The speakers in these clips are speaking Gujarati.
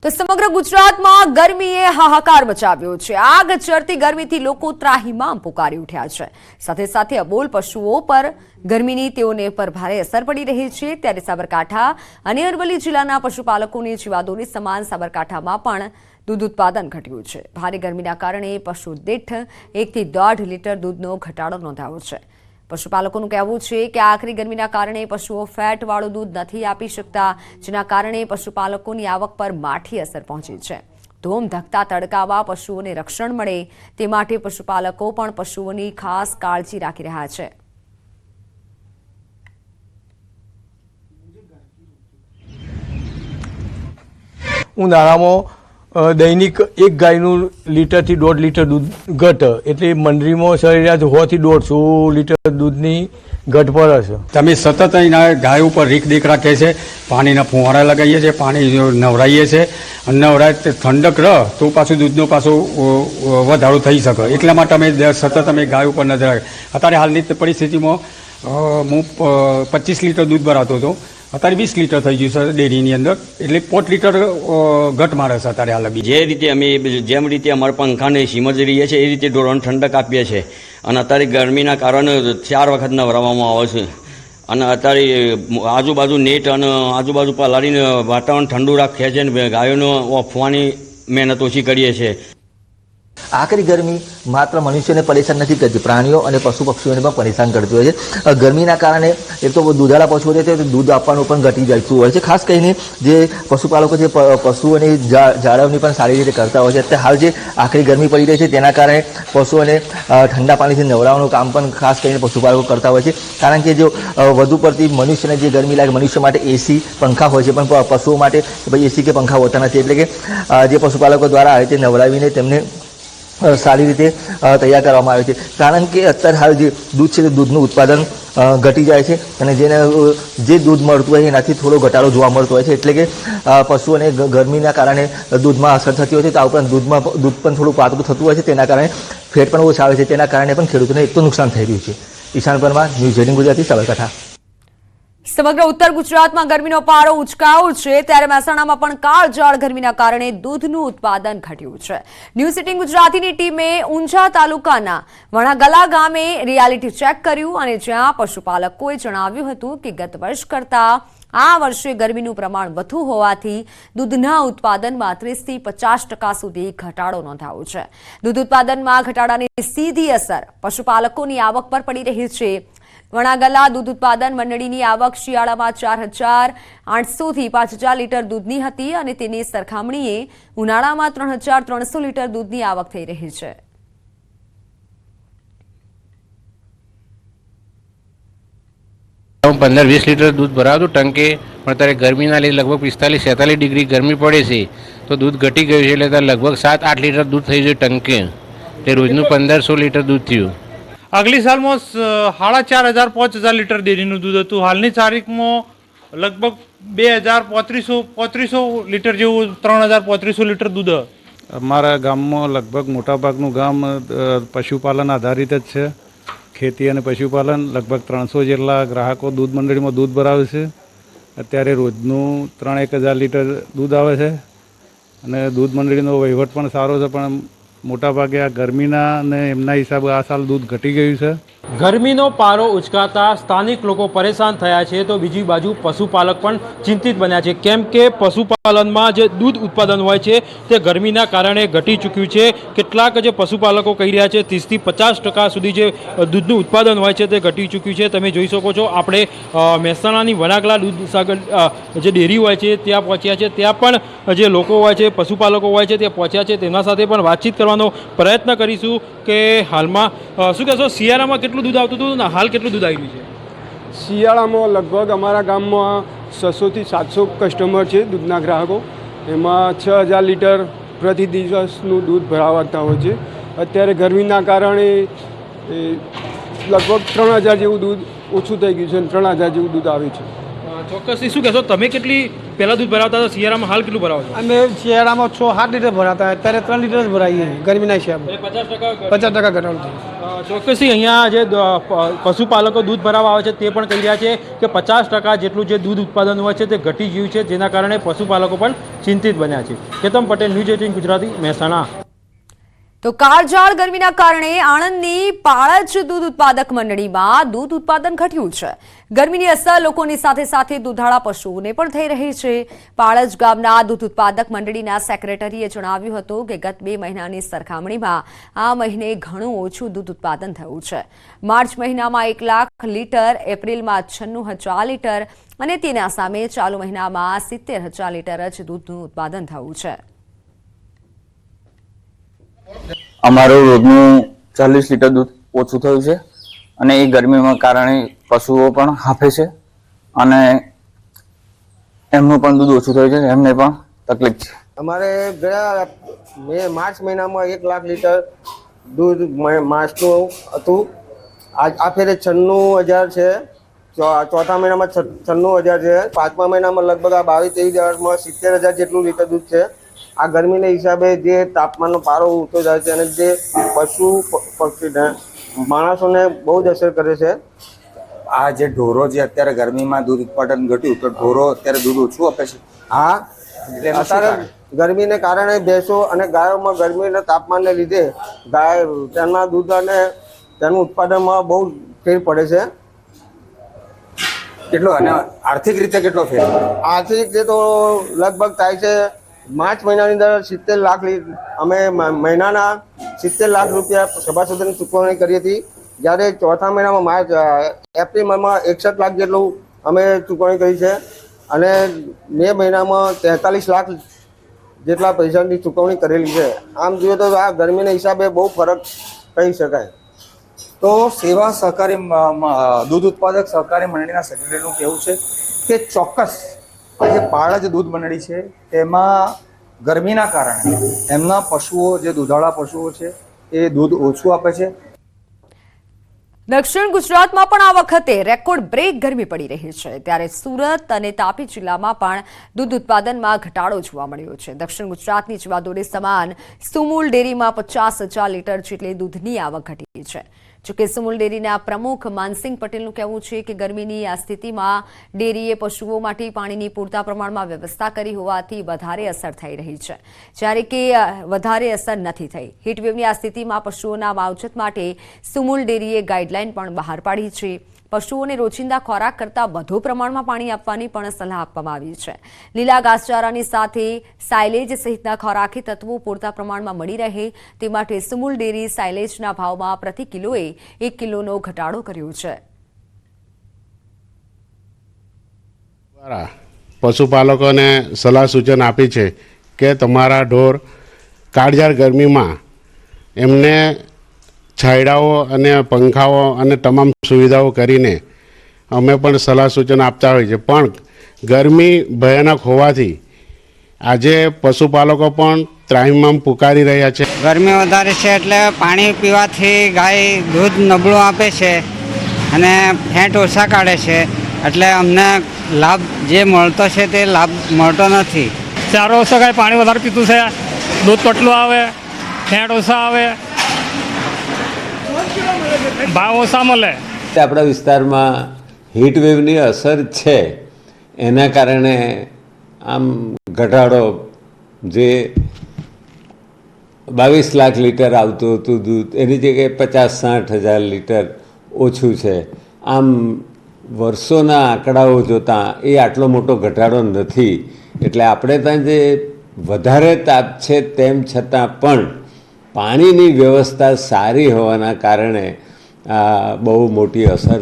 તો સમગ્ર ગુજરાતમાં ગરમીએ હાહાકાર મચાવ્યો છે। આગ ચરતી ગરમીથી લોકો ત્રાહિમામ પુકારી ઉઠ્યા છે। સાથે સાથે અબોલ પશુઓ પર ગરમીની તેઓને પર ભારે અસર પડી રહી છે। ત્યારે સાબરકાંઠા અને અરવલ્લી જિલ્લાના પશુપાલકોની જીવાદોરી સમાન સાબરકાંઠામાં પણ દૂધ ઉત્પાદન ઘટ્યું છે। ભારે ગરમીના કારણે પશુ દીઠ 1 થી 1.5 લીટર દૂધનો ઘટાડો નોંધાયો છે। પશુપાલકોનું કહેવું છે કે આકરી ગરમીના કારણે પશુઓ ફેટવાળું દૂધ નથી આપી શકતા, જેના કારણે પશુપાલકોની આવક પર માઠી અસર પહોંચી છે। ધોમ ધકતા તડકામાં પશુઓને રક્ષણ મળે તે માટે પશુપાલકો પણ પશુઓની ખાસ કાળજી રાખી રહ્યા છે। ઉનાળામાં દૈનિક એક ગાયનું લીટરથી 1.5 લીટર દૂધ ઘટ એટલે મંડળીમાં સરેરાશ 100 થી 150 લીટર દૂધની ઘટ પડે છે। તમે સતત અહીંના ગાય ઉપર રીખ રાખીએ છીએ, પાણીના ફુવારા લગાવીએ છીએ, પાણી નવરાઈએ છીએ અને નવરાય ઠંડક રહે તો પાછું દૂધનો પાછો વધારો થઈ શકે, એટલા માટે અમે સતત ગાય ઉપર નજર રાખીએ। અત્યારે હાલની પરિસ્થિતિમાં હું 25 લીટર દૂધ ભરાતો હતો, અત્યારે 20 લીટર થઈ ગયું છે ડેરીની અંદર, એટલે 5 લીટર ઘટ મારે છે અત્યારે હાલ। જે રીતે અમે જેમ રીતે અમારા પંખાને સીમજ રહીએ છીએ એ રીતે ઢોરોને ઠંડક આપીએ છીએ અને અત્યારે ગરમીના કારણે 4 વખત નવરાવવામાં આવે છે અને અત્યારે આજુબાજુ નેટ અને આજુબાજુ પલાળીને વાતાવરણ ઠંડુ રાખીએ છીએ અને ગાયોનો ઓફવાની મહેનત ઓછી કરીએ છીએ। આકરી ગરમી માત્ર મનુષ્યને પરેશાન નથી કરતી, પ્રાણીઓ અને પશુ પક્ષીઓને પણ પરેશાન કરતી હોય છે। ગરમીના કારણે એક તો દૂધાળા પશુઓ છે તે દૂધ આપવાનું પણ ઘટી જતું હોય છે। ખાસ કરીને જે પશુપાલકો છે પશુઓની જાળવણી પણ સારી રીતે કરતા હોય છે। અત્યારે હાલ જે આકરી ગરમી પડી રહી છે તેના કારણે પશુઓને ઠંડા પાણીથી નવડાવવાનું કામ પણ ખાસ કરીને પશુપાલકો કરતા હોય છે, કારણ કે જો વધુ પડતી મનુષ્યને જે ગરમી લાગે, મનુષ્ય માટે એસી પંખા હોય છે પણ પશુઓ માટે એસી કે પંખા હોતા નથી, એટલે કે જે પશુપાલકો દ્વારા આ રીતે નવડાવીને તેમને સારી રીતે તૈયાર કરવામાં આવે છે। કારણ કે અત્યારે હાલ જે દૂધ છે તે દૂધનું ઉત્પાદન ઘટી જાય છે અને જે દૂધ મળતું હોય એનાથી થોડો ઘટાડો જોવા મળતો હોય છે, એટલે કે પશુઓને ગરમીના કારણે દૂધમાં અસર થતી હોય છે। તો આ ઉપરાંત દૂધ પણ થોડું પાતળું થતું હોય છે, તેના કારણે ફેટ પણ ઓછા આવે છે, તેના કારણે પણ ખેડૂતોને એટલું નુકસાન થઈ રહ્યું છે। ઈશાન પરમાર, ન્યૂઝ 18 ગુજરાતી, સાબરકાંઠા। સમગ્ર ઉત્તર ગુજરાતમાં ગરમીનો પારો ઉચકાયો છે, ત્યારે મહેસાણામાં પણ કાળઝાળ ગરમીના કારણે દૂધનું ઉત્પાદન ઘટ્યું છે। ન્યૂઝ 18 ગુજરાતીની ટીમે ઊંઝા તાલુકાના વણાગલા ગામે રિયાલિટી ચેક કર્યું અને જ્યાં પશુપાલકોએ જણાવ્યું હતું કે ગત વર્ષ કરતાં આ વર્ષે ગરમીનું પ્રમાણ વધુ હોવાથી દૂધના ઉત્પાદનમાં 30 થી 50% સુધી ઘટાડો નોંધાયો છે। દૂધ ઉત્પાદનમાં ઘટાડાની સીધી અસર પશુપાલકોની આવક પર પડી રહી છે। વણાગલા દૂધ ઉત્પાદન મંડળીની આવક શિયાળામાં 4800 થી 5000 લીટર દૂધની હતી અને તેની સરખામણીએ ઉનાળામાં 3300 લીટર દૂધની આવક થઈ રહી છે। હું 15-20 લીટર દૂધ ભરાવતો ટંકે, પણ અત્યારે ગરમીના લીધે લગભગ 45-46 ડિગ્રી ગરમી પડે છે તો દૂધ ઘટી ગયું છે, એટલે લગભગ 7-8 લીટર દૂધ થઈ ગયું ટંકે, તે રોજનું 1500 લીટર દૂધ થયું। આગલી સાલમાં 4500-5000 લીટર ડેરીનું દૂધ હતું, હાલની તારીખમાં લગભગ 3500 લીટર જેવું 3500 લીટર દૂધ। અમારા ગામમાં લગભગ મોટાભાગનું ગામ પશુપાલન આધારિત જ છે। ખેતી અને પશુપાલન લગભગ 300 જેટલા ગ્રાહકો દૂધ મંડળીમાં દૂધ ભરાવે છે। અત્યારે રોજનું 3-1000 લીટર દૂધ આવે છે અને દૂધ મંડળીનો વહીવટ પણ સારો છે, પણ મોટાભાગે આ ગરમીના અને એમના હિસાબે આ સાલ દૂધ ઘટી ગયું છે। ગરમીનો પારો ઉચકાતા સ્થાનિક લોકો પરેશાન થયા છે તો બીજી બાજુ પશુપાલક પણ ચિંતિત બન્યા છે, કેમ કે પશુપાલનમાં જે દૂધ ઉત્પાદન હોય છે તે ગરમીના કારણે ઘટી ચૂક્યું છે। કેટલાક જે પશુપાલકો કહી રહ્યા છે 30 થી 50% સુધી જે દૂધનું ઉત્પાદન હોય છે તે ઘટી ચૂક્યું છે। તમે જોઈ શકો છો, આપણે મહેસાણાની વણાગલા દૂધસાગર જે ડેરી હોય છે ત્યાં પહોંચ્યા છે, ત્યાં પણ જે લોકો હોય છે, પશુપાલકો હોય છે તે પહોંચ્યા છે, તેમના સાથે પણ વાતચીત કરવાનો પ્રયત્ન કરીશું કે હાલમાં શું કહેશો, શિયાળામાં કેટલું દૂધ આવતું હતું ને હાલ કેટલું દૂધ આવી રહ્યું છે? શિયાળામાં લગભગ અમારા ગામમાં 600 થી 700 કસ્ટમર છે દૂધના ગ્રાહકો, એમાં 6000 લીટર પ્રતિ દિવસનું દૂધ ભરાવતા હોય છે। અત્યારે ગરમીના કારણે લગભગ 3000 જેવું દૂધ ઓછું થઈ ગયું છે અને 3000 જેવું દૂધ આવે છે। ચોક્કસથી શું કહેશો, તમે કેટલી પહેલાં દૂધ ભરાવતા હતા શિયાળામાં, હાલ કેટલું ભરાવો છો? અમે શિયાળામાં 6-7 લીટર ભરાતા, અત્યારે 3 લીટર જ ભરાઈએ ગરમીના હિસાબે. 50% ઘટાડો. ચોક્કસથી અહીંયા જે પશુપાલકો દૂધ ભરાવવા આવે છે તે પણ કહી રહ્યા છે કે 50% જેટલું જે દૂધ ઉત્પાદન હોય છે તે ઘટી ગયું છે, જેના કારણે પશુપાલકો પણ ચિંતિત બન્યા છે. કેતન પટેલ, ન્યૂઝ 18 ગુજરાતી, મહેસાણા. તો કાળઝાળ ગરમીના કારણે આણંદની પાળજ દૂધ ઉત્પાદક મંડળીમાં દૂધ ઉત્પાદન ઘટ્યું છે. ગરમીની અસર લોકોની સાથે સાથે દૂધાળા પશુઓને પણ થઈ રહી છે. પાળજ ગામના દૂધ ઉત્પાદક મંડળીના સેક્રેટરીએ જણાવ્યું હતું કે ગત 2 મહિનાની સરખામણીમાં આ મહિને ઘણું ઓછું દૂધ ઉત્પાદન થયું છે. માર્ચ મહિનામાં 1 લાખ લીટર, એપ્રિલમાં 96,000 લીટર અને તેના સામે ચાલુ મહિનામાં 70,000 લીટર જ દૂધનું ઉત્પાદન થયું છે. અમારું રોજનું 40 લીટર દૂધ ઓછું થયું છે અને એ ગરમીમાં કારણે પશુઓ પણ હાંફે છે અને એમનું પણ દૂધ ઓછું થયું છે, એમને પણ તકલીફ છે. અમારે ગયા માર્ચ મહિનામાં 1 લાખ લીટર દૂધ માસનું હતું. આ ફેરે 96,000 છે. ચોથા મહિનામાં 96,000 છે. 5મા મહિનામાં લગભગ આ 22-23 દિવસમાં 70,000 જેટલું લીટર દૂધ છે. આ ગરમીના હિસાબે જે તાપમાનનો પારો ઊંચો જાય છે અને જે પશુ પક્ષીને માણસોને બહુ જ અસર કરે છે. આ જે ઢોરો જે અત્યારે ગરમીમાં દૂધ ઉત્પાદન ઘટ્યું તો ઢોરો અત્યારે દૂધ ઓછું આપે છે. હા, અત્યારે ગરમીને કારણે ભેંસો અને ગાયોમાં ગરમીના તાપમાનને લીધે તેના દૂધ અને તેનું ઉત્પાદનમાં બહુ ફેર પડે છે. કેટલો અને આર્થિક રીતે કેટલો ફેર? આર્થિક રીતે તો લગભગ થાય છે માર્ચ મહિનાની અંદર 70 લાખ અમે મહિનાના 70 લાખ રૂપિયા સભાસદોની ચૂકવણી કરી હતી, જ્યારે ચોથા મહિનામાં એપ્રિલ મહિનામાં 61 લાખ જેટલું અમે ચૂકવણી કરી છે અને મે મહિનામાં 43 લાખ જેટલા પૈસાની ચૂકવણી કરેલી છે. આમ જોઈએ તો આ ગરમીના હિસાબે બહુ ફરક કહી શકાય. તો સેવા સહકારી દૂધ ઉત્પાદક સહકારી મંડળીના સેક્રેટરીનું કહેવું છે કે ચોક્કસ આ જે પાળજ દૂધ મંડળી છે તેમાં ગરમીના કારણે એમના પશુઓ જે દૂધાળા પશુઓ છે એ દૂધ ઓછું આપે છે. દક્ષિણ ગુજરાતમાં પણ આ વખતે રેકોર્ડ બ્રેક ગરમી પડી રહી છે, ત્યારે સુરત અને તાપી જિલ્લામાં પણ દૂધ ઉત્પાદનમાં ઘટાડો જોવા મળ્યો છે. દક્ષિણ ગુજરાતની જીવાદોરી સમાન સુમુલ ડેરીમાં 50,000 લીટર જેટલી દૂધની આવક ઘટી છે. જોકે સુમુલ ડેરીના પ્રમુખ માનસિંહ પટેલનું કહેવું છે કે ગરમીની આ સ્થિતિમાં ડેરીએ પશુઓ માટે પાણીની પૂરતા પ્રમાણમાં વ્યવસ્થા કરી હોવાથી વધારે અસર થઈ રહી છે, જ્યારે કે વધારે અસર નથી થઈ. હીટવેવની આ સ્થિતિમાં પશુઓના માવજત માટે સુમુલ ડેરીએ ગાઈડલાઈન પણ બહાર પાડી છે. પશુઓને રોજિંદા ખોરાક કરતાં વધુ પ્રમાણમાં પાણી આપવાની પણ સલાહ આપવામાં આવી છે. લીલા ઘાસચારાની સાથે સાયલેજ સહિતના ખોરાકી તત્વો પૂરતા પ્રમાણમાં મળી રહે તે માટે સુમુલ ડેરી સાયલેજના ભાવમાં પ્રતિ કિલોએ 1 કિલોનો ઘટાડો કર્યો છે. પશુપાલકોને સલાહ સૂચન આપી છે કે તમારા ઢોર કાળઝાળ ગરમીમાં એમને છાંયડાઓ અને પંખાઓ અને તમામ સુવિધાઓ કરીને અમે પણ સલાહ સૂચન આપતા હોઈએ છીએ, પણ ગરમી ભયાનક હોવાથી આજે પશુપાલકો પણ ત્રાહિમામ પુકારી રહ્યા છે. ગરમી વધારે છે એટલે પાણી પીવાથી ગાય દૂધ નબળું આપે છે અને ફેટ ઓછા કાઢે છે, એટલે અમને લાભ જે મળતો છે તે લાભ મળતો નથી. ચારો ઓછો ગાય પાણી વધારે પીતું છે, દૂધ પટલું આવે, ફેટ ઓછા આવે, ભાવ ઓછા મળે. આપણા વિસ્તારમાં હીટવેવની અસર છે, એના કારણે આમ ઘટાડો જે 22 લાખ લીટર આવતું હતું દૂધ એની જગ્યાએ 50-60,000 લીટર ઓછું છે. આમ વર્ષોના આંકડાઓ જોતાં એ આટલો મોટો ઘટાડો નથી. એટલે આપણે ત્યાં જે વધારે તાપ છે તેમ છતાં પણ પાણીની વ્યવસ્થા સારી હોવાના કારણે બહુ મોટી અસર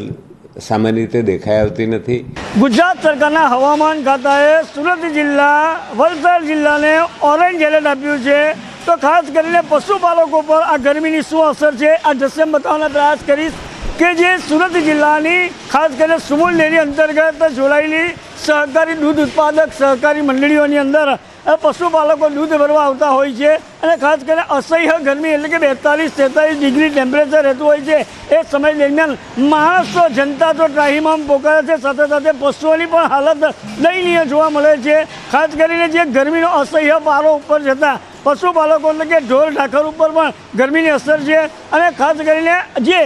સામાન્ય રીતે દેખાઈ આવતી નથી. ગુજરાત સરકારના હવામાન ખાતાએ સુરત જિલ્લા, વલસાડ જિલ્લાને ઓરેન્જ એલર્ટ આપ્યું છે. તો ખાસ કરીને પશુપાલકો પર આ ગરમીની શું અસર છે આ દ્રશ્ય બતાવવાનો પ્રયાસ કરીશ કે જે સુરત જિલ્લાની ખાસ કરીને સુમુલ ડેરી અંતર્ગત જોડાયેલી સહકારી દૂધ ઉત્પાદક સહકારી મંડળીઓની અંદર પશુપાલકો દૂધ ભરવા આવતા હોય છે અને ખાસ કરીને અસહ્ય ગરમી એટલે કે 42-43 ડિગ્રી ટેમ્પરેચર રહેતું હોય છે. એ સમય દરમિયાન માણસો જનતા તો ત્રાહિમામ પોકારે છે, સાથે સાથે પશુઓની પણ હાલત દયનીય જોવા મળે છે. ખાસ કરીને જે ગરમીનો અસહ્ય પારો ઉપર જતાં પશુપાલકો એટલે કે ઢોર ઢાખર ઉપર પણ ગરમીની અસર છે. અને ખાસ કરીને જે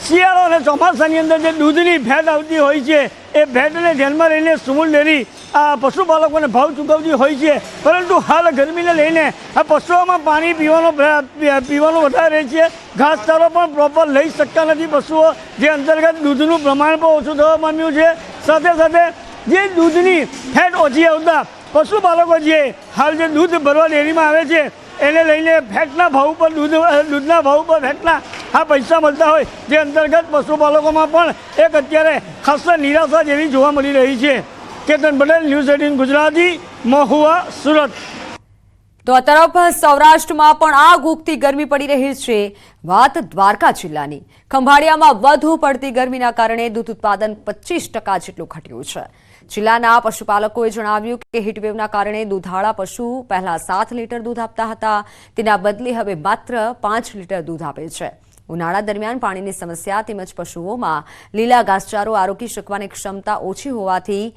શિયાળો અને ચોમાસાની અંદર જે દૂધની ભેટ આવતી હોય છે એ ભેટને ધ્યાનમાં લઈને સુમૂલ ડેરી આ પશુપાલકોને ભાવ ચૂકવતી હોય છે. પરંતુ હાલ ગરમીને લઈને આ પશુઓમાં પાણી પીવાનું વધારે છે. ઘાસચારો પણ પ્રોપર લઈ શકતા નથી પશુઓ, જે અંતર્ગત દૂધનું પ્રમાણ પણ ઓછું થવા પામ્યું છે. સાથે સાથે જે દૂધની ફેટ ઓછી આવતા પશુપાલકો જે હાલ જે દૂધ ભરવા ડેરીમાં આવે છે એને લઈને ફેટના ભાવ પર દૂધના ભાવ પર ફેટના આ પૈસા મળતા હોય, જે અંતર્ગત પશુપાલકોમાં પણ એક અત્યારે ખાસ નિરાશા જેવી જોવા મળી રહી છે. કેતન પટેલ, ન્યૂઝ 18 ગુજરાતી, મહુવા, સુરત. તો આ તરફ સૌરાષ્ટ્રમાં પણ આગ ઉગતી ગરમી પડી રહી છે. વાત દ્વારકા જિલ્લાની ખંભાળિયામાં વધુ પડતી ગરમીના કારણે દૂધ ઉત્પાદન 25% જેટલું ઘટ્યું છે. જિલ્લાના પશુપાલકોએ જણાવ્યું કે હીટવેવના કારણે દૂધાળા પશુ પહેલા 7 લીટર દૂધ આપતા હતા, તેના બદલે હવે માત્ર 5 લીટર દૂધ આપે છે. ઉનાળા દરમિયાન પાણીની સમસ્યા તેમજ પશુઓમાં લીલા ઘાસચારો આરોગી શકવાની ક્ષમતા ઓછી હોવાથી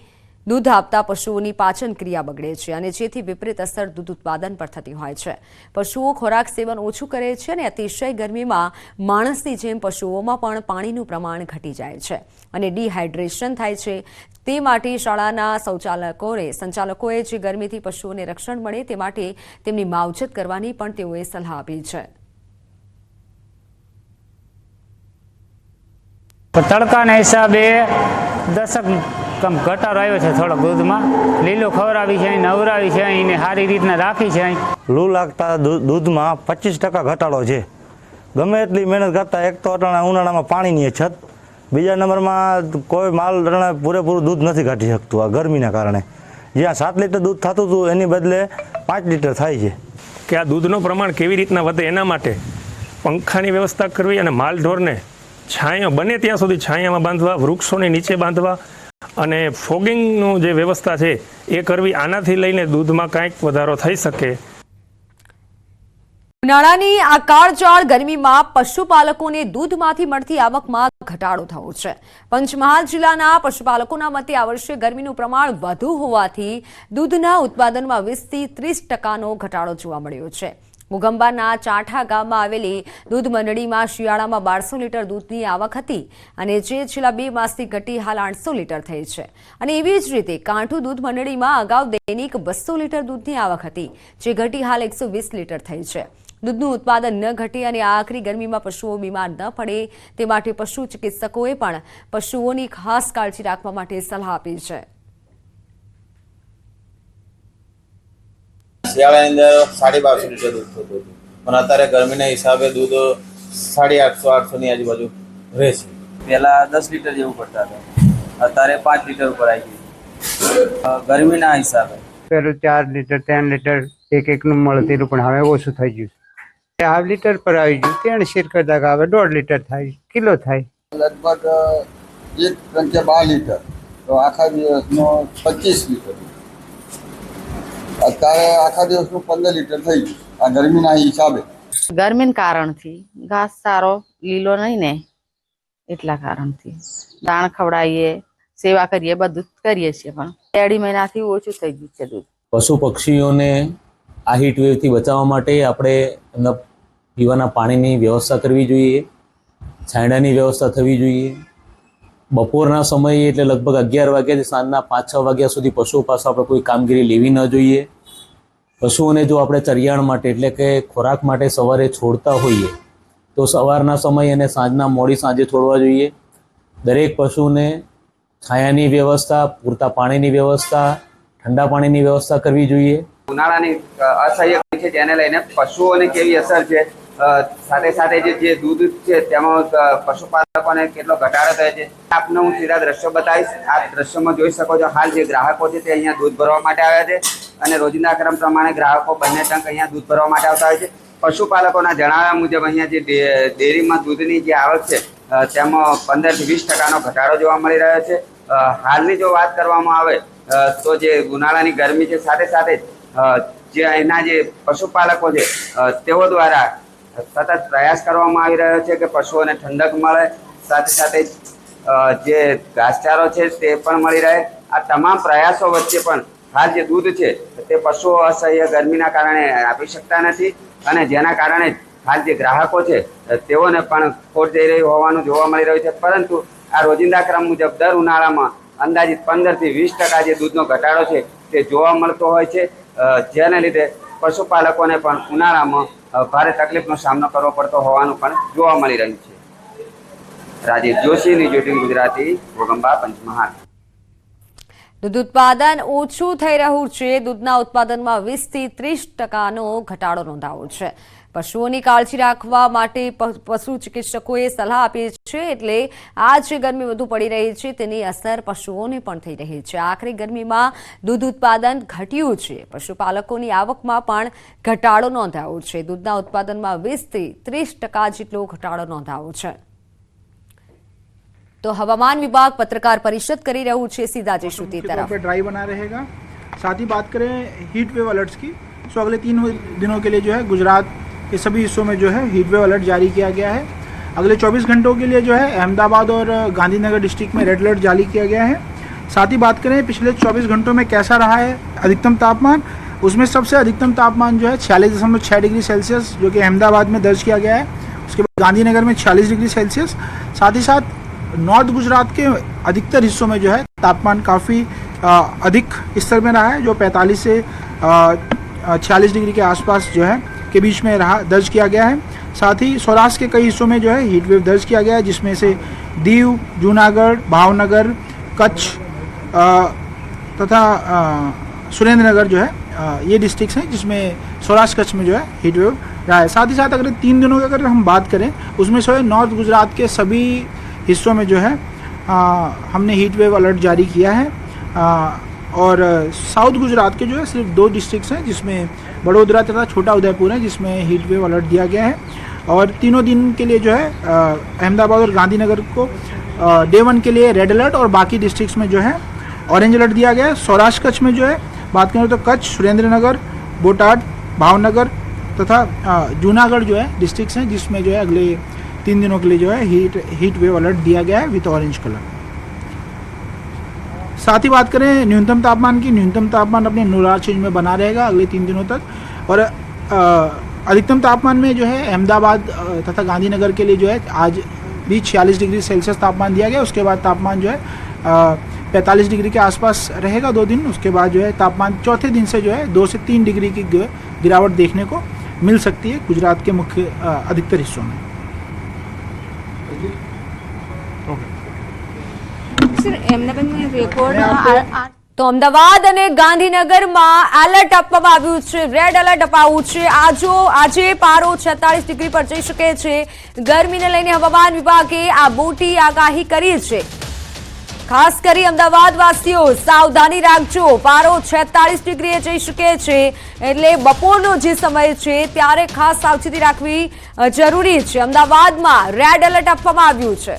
દૂધ આપતા પશુઓની પાચન ક્રિયા બગડે છે અને જેથી વિપરીત અસર દૂધ ઉત્પાદન પર થતી હોય છે. પશુઓ ખોરાક સેવન ઓછું કરે છે અને અતિશય ગરમીમાં માણસની જેમ પશુઓમાં પણ પાણીનું પ્રમાણ ઘટી જાય છે અને ડિહાઇડ્રેશન થાય છે. તે માટે શાળાના સંચાલકોએ જે ગરમીથી પશુઓને રક્ષણ મળે તે માટે તેમની માવજત કરવાની પણ તેઓએ સલાહ આપી છે. તડકાના હિસાબે 10 ઘટાડો આવ્યો છે. થોડોક દૂધમાં લીલો ખવડાવી છે, નવરાવી છે, એને સારી રીતના રાખી છે. લૂ લાગતા દૂધમાં 25% ઘટાડો છે. ગમે એટલી મહેનત કરતા, એક તો ઉનાળામાં પાણીની અછત, બીજા નંબરમાં કોઈ માલ પૂરેપૂરું દૂધ નથી કાઢી શકતું આ ગરમીના કારણે. જ્યાં 7 લીટર દૂધ થતું હતું એની બદલે 5 લીટર થાય છે. કે આ દૂધનું પ્રમાણ કેવી રીતના વધે એના માટે પંખાની વ્યવસ્થા કરવી અને માલઢોરને છાંયો બને ત્યાં સુધી છાંયામાં બાંધવા, વૃક્ષોની નીચે બાંધવા અને ફોગિંગનું જે વ્યવસ્થા છે એ કરવી. આનાથી લઈને દૂધમાં કાંઈક વધારો થઈ શકે. ઉનાળાની આ કાળઝાળ ગરમીમાં પશુપાલકોને દૂધમાંથી મળતી આવકમાં ઘટાડો થયો છે. પંચમહાલ જિલ્લાના પશુપાલકોના મતે આ વર્ષે ગરમીનું પ્રમાણ વધુ હોવાથી દૂધના ઉત્પાદનમાં 20-30% ઘટાડો જોવા મળ્યો છે. મુગંબાના ચાઠા ગામમાં આવેલી દૂધ મંડળીમાં શિયાળામાં 1200 લીટર દૂધની આવક હતી અને જે છેલ્લા 2 માસથી ઘટી હાલ 800 લીટર થઈ છે. અને એવી જ રીતે કાંઠું દૂધ મંડળીમાં અગાઉ દૈનિક 200 લીટર દૂધની આવક હતી, જે ઘટી હાલ 120 લીટર થઈ છે. દૂધનું ઉત્પાદન ન ઘટે અને આકરી ગરમીમાં પશુઓ બીમાર ન પડે તે માટે પશુ ચિકિત્સકોએ પણ પશુઓની ખાસ કાળજી રાખવા માટે સલાહ આપી છે. શિયાળાની અંદર 1250 લીટર દૂધ થતું હતું, પણ અત્યારે ગરમીના હિસાબે દૂધ 850-800 ની આજુબાજુ રહે છે. પહેલા 10 લીટર જેવું પડતા હતા, અત્યારે 5 લીટર ઉપર આવી ગયું ગરમીના હિસાબે. પેલું 4 લીટર 3 લીટર એકનું મળતું પણ હવે ઓછું થઈ ગયું. 1/2 લીટર પર આવી ગયું. 3 શેર કરતા હવે 1.5 લીટર થાય, કિલો થાય. લગભગ 1 લીટર તો આખા દિવસનો 25 લીટર. અત્યારે આખા દિવસનું 15 લીટર થઈ ગયું આ ગરમીના હિસાબે. ગરમીના કારણથી ઘાસચારો લીલો નહીં ને એટલા કારણથી દાણ ખવડાવીએ, સેવા કરીએ, બધું કરીએ છીએ, પણ 2 મહિનાથી ઓછું થઈ ગયું છે દૂધ. પશુ પક્ષીઓને આ હીટ વેવથી બચાવવા માટે આપણે એમના પીવાના પાણીની વ્યવસ્થા કરવી જોઈએ, છાંયડાની વ્યવસ્થા થવી જોઈએ. બપોરના સમયે એટલે લગભગ 11 વાગ્યાથી સાંજના 5-6 વાગ્યા સુધી પશુઓ પાસે આપણે કોઈ કામગીરી લેવી ન જોઈએ. પશુઓને જો આપણે ચરિયાણ માટે એટલે કે ખોરાક માટે સવારે છોડતા હોઈએ તો સવારના સમય અને સાંજના મોડી સાંજે છોડવા જોઈએ. દરેક પશુને છાયાની વ્યવસ્થા, પૂરતા પાણીની વ્યવસ્થા, ઠંડા પાણીની વ્યવસ્થા કરવી જોઈએ. ઉનાળાની અસહ્ય છે તેને લઈને પશુઓને કેવી અસર છે, સાથે સાથે જે દૂધ છે તેમાં પશુપાલકોને કેટલો ઘટાડો થયો છે આપને હું સીધા દ્રશ્યો બતાવીશ. આ દ્રશ્યોમાં જોઈ શકો છો હાલ જે ગ્રાહકો છે તે અહીંયા દૂધ ભરવા માટે આવ્યા છે અને રોજિંદા ક્રમ પ્રમાણે ગ્રાહકો બંને ટંક અહીંયા દૂધ ભરવા માટે આવતા હોય છે. પશુપાલકોના જણાવ્યા મુજબ અહીંયા જે ડેરીમાં દૂધની જે આવક છે તેમાં 15-20% ઘટાડો જોવા મળી રહ્યો છે. હાલની જો વાત કરવામાં આવે તો જે ઉનાળાની ગરમી છે સાથે સાથે જે અહીંના જે પશુપાલકો છે તેઓ દ્વારા સતત પ્રયાસ કરવામાં આવી રહ્યો છે કે પશુઓને ઠંડક મળે, સાથે સાથે જે ઘાસચારો છે તે પણ મળી રહે. આ તમામ પ્રયાસો વચ્ચે પણ હાલ જે દૂધ છે તે પશુઓ અસહ્ય ગરમીના કારણે આપી શકતા નથી અને જેના કારણે હાલ જે ગ્રાહકો છે તેઓને પણ ખોટ જઈ રહી હોવાનું જોવા મળી રહ્યું છે. પરંતુ આ રોજિંદા ક્રમ મુજબ દર ઉનાળામાં અંદાજિત 15 થી 20% જે દૂધનો ઘટાડો છે તે જોવા મળતો હોય છે, જેને લીધે પશુપાલકોને પણ ઉનાળામાં ભારે તકલીફનો સામનો કરવો પડતો હોવાનું પણ જોવા મળી રહ્યું છે. રાજીવ જોશી, ન્યૂઝ 18 ગુજરાતી, ભોગંબા, પંચમહાલ. દૂધ ઉત્પાદન ઓછું થઈ રહ્યું છે. દૂધના ઉત્પાદનમાં 20 થી 30% ઘટાડો નોંધાયો છે. પશુઓની કાળજી રાખવા માટે પશુ ચિકિત્સકોએ સલાહ આપી છે. એટલે આ જે ગરમી વધુ પડી રહી છે તેની અસર પશુઓને પણ થઈ રહી છે. આખરી ગરમીમાં દૂધ ઉત્પાદન ઘટ્યું છે. પશુપાલકોની આવકમાં પણ ઘટાડો નોંધાયો છે. દૂધના ઉત્પાદનમાં 20 થી 30% જેટલો ઘટાડો નોંધાયો છે. तो हवामान विभाग पत्रकार परिषद कर रहा है. सीधा जयशु की तरफ ड्राई बना रहेगा. साथ ही बात करें हीट वेव अलर्ट्स की, तो अगले 3 दिनों के लिए जो है गुजरात के सभी हिस्सों में जो है हीट वेव अलर्ट जारी किया गया है. अगले 24 घंटों के लिए जो है अहमदाबाद और गांधीनगर डिस्ट्रिक्ट में रेड अलर्ट जारी किया गया है. साथ ही बात करें पिछले 24 घंटों में कैसा रहा है अधिकतम तापमान, उसमें सबसे अधिकतम तापमान जो है 46.6 डिग्री सेल्सियस जो कि अहमदाबाद में दर्ज किया गया है. उसके बाद गांधीनगर में 46 डिग्री सेल्सियस. साथ ही साथ नॉर्थ गुजरात के अधिकतर हिस्सों में जो है तापमान काफ़ी अधिक स्तर में रहा है, जो 45 से 46 डिग्री के आसपास जो है के बीच में रहा दर्ज किया गया है. साथ ही सौराष्ट्र के कई हिस्सों में जो है हीट वेव दर्ज किया गया है, जिसमें से दीव, जूनागढ़, भावनगर, कच्छ तथा सुरेंद्रनगर जो है ये डिस्ट्रिक्ट्स हैं जिसमें सौराष्ट्र कच्छ में जो है हीट वेव रहा है. साथ ही साथ अगर 3 दिनों की अगर हम बात करें उसमें से नॉर्थ गुजरात के सभी हिस्सों में जो है हमने हीट वेव अलर्ट जारी किया है. और साउथ गुजरात के जो है सिर्फ 2 डिस्ट्रिक्ट्स हैं जिसमें बड़ोदरा तथा छोटा उदयपुर है जिसमें हीट वेव अलर्ट दिया गया है. और तीनों दिन के लिए जो है अहमदाबाद और गांधीनगर को डे 1 के लिए रेड अलर्ट और बाकी डिस्ट्रिक्ट्स में जो है ऑरेंज अलर्ट दिया गया है. सौराष्ट्र कच्छ में जो है बात करें तो कच्छ, सुरेंद्रनगर, बोटाड, भावनगर तथा जूनागढ़ जो है डिस्ट्रिक्ट्स हैं जिसमें जो है अगले 3 दिनों के लिए जो है हीट वेव अलर्ट दिया गया है विथ ऑरेंज कलर. साथ ही बात करें न्यूनतम तापमान की, न्यूनतम तापमान अपने नोरार रेंज में बना रहेगा अगले 3 दिनों तक. और अधिकतम तापमान में जो है अहमदाबाद तथा गांधीनगर के लिए जो है आज भी 46 डिग्री सेल्सियस तापमान दिया गया. उसके बाद तापमान जो है 45 डिग्री के आसपास रहेगा 2 दिन. उसके बाद जो है तापमान चौथे दिन से जो है 2 से 3 डिग्री की गिरावट देखने को मिल सकती है गुजरात के मुख्य अधिकतर हिस्सों में. તો અમદાવાદ અને ગાંધીનગરમાં એલર્ટ આપવામાં આવ્યું છે, રેડ એલર્ટ અપાયું છે. આજે પારો 46 ડિગ્રી પર જઈ શકે છે. ગરમીને લઈને હવામાન વિભાગે આ મોટી આગાહી કરી છે. ખાસ કરી અમદાવાદ વાસીઓ સાવધાની રાખજો. પારો 46 ડિગ્રીએ જઈ શકે છે એટલે બપોરનો જે સમય છે ત્યારે ખાસ સાવચેતી રાખવી જરૂરી છે. અમદાવાદમાં રેડ એલર્ટ આપવામાં આવ્યું છે.